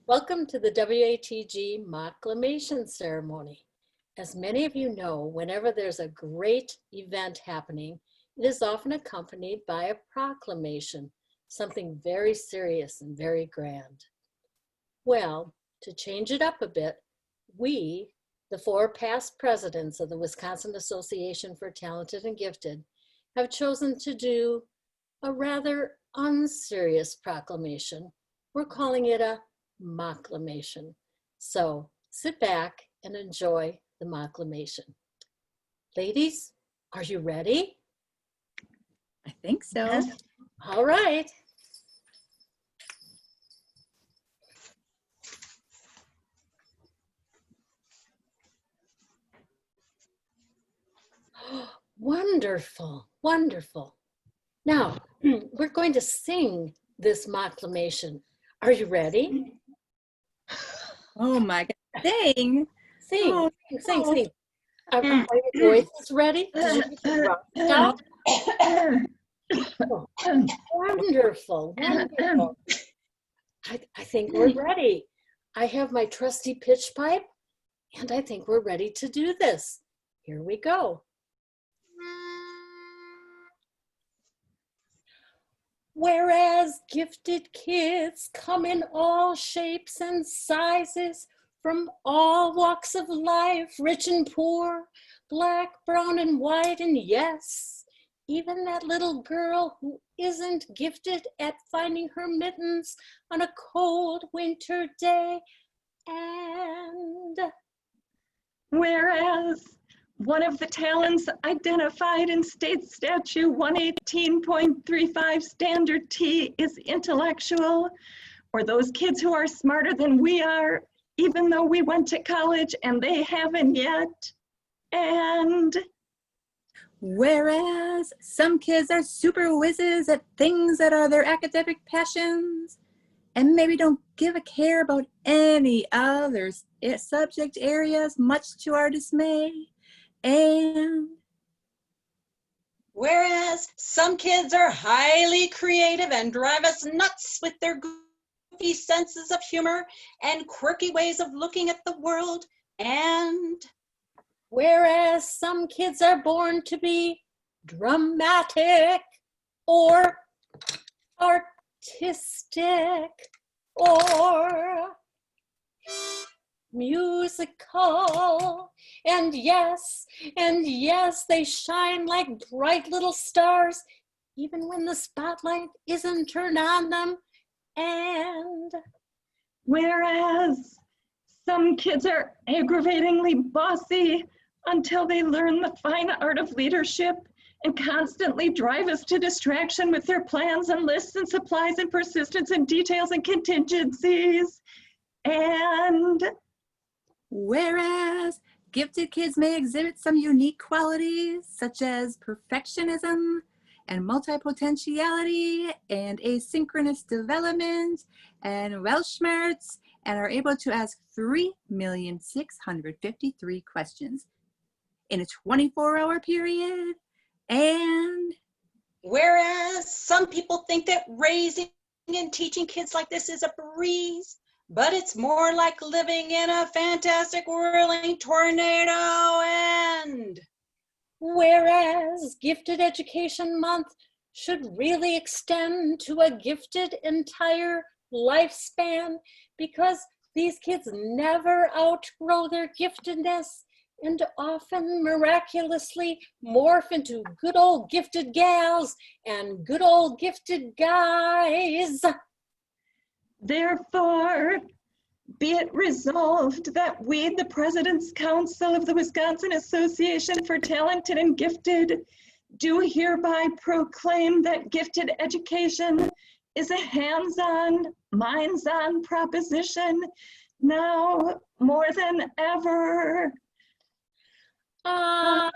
Welcome to the WATG Mocklamation ceremony. As many of you know, whenever there's a great event happening, it is often accompanied by a proclamation, something very serious and very grand. Well, to change it up a bit, we, the 4 past presidents of the Wisconsin Association for Talented and Gifted, have chosen to do a rather unserious proclamation. We're calling it a Mocklamation. So sit back and enjoy the Mocklamation. Ladies, are you ready? I think so. Yes. All right. Wonderful, wonderful. Now, we're going to sing this Mocklamation. Are you ready? Oh my God. Sing. Sing, Oh, sing, sing. Are your voices ready? Did you stop? Oh, wonderful, wonderful. I think we're ready. I have my trusty pitch pipe, and I think we're ready to do this. Here we go. Whereas gifted kids come in all shapes and sizes, from all walks of life, rich and poor, black, brown, and white, and yes, even that little girl who isn't gifted at finding her mittens on a cold winter day. And Whereas one of the talents identified in State Statute 118.35 Standard T is intellectual, or those kids who are smarter than we are, even though we went to college and they haven't yet. And whereas some kids are super whizzes at things that are their academic passions and maybe don't give a care about any other subject areas, much to our dismay. And whereas some kids are highly creative and drive us nuts with their goofy senses of humor and quirky ways of looking at the world. And whereas some kids are born to be dramatic or artistic or musical, and yes, they shine like bright little stars, even when the spotlight isn't turned on them. And whereas some kids are aggravatingly bossy until they learn the fine art of leadership and constantly drive us to distraction with their plans and lists and supplies and persistence and details and contingencies. And whereas gifted kids may exhibit some unique qualities such as perfectionism and multipotentiality and asynchronous development and Weltschmerz, and are able to ask 3,653 questions in a 24-hour period. And whereas some people think that raising and teaching kids like this is a breeze, but it's more like living in a fantastic whirling tornado. And whereas Gifted Education Month should really extend to a gifted entire lifespan, because these kids never outgrow their giftedness and often miraculously morph into good old gifted gals and good old gifted guys. therefore, be it resolved that we, the President's Council of the Wisconsin Association for Talented and Gifted, do hereby proclaim that gifted education is a hands-on, minds-on proposition now more than ever. Amen.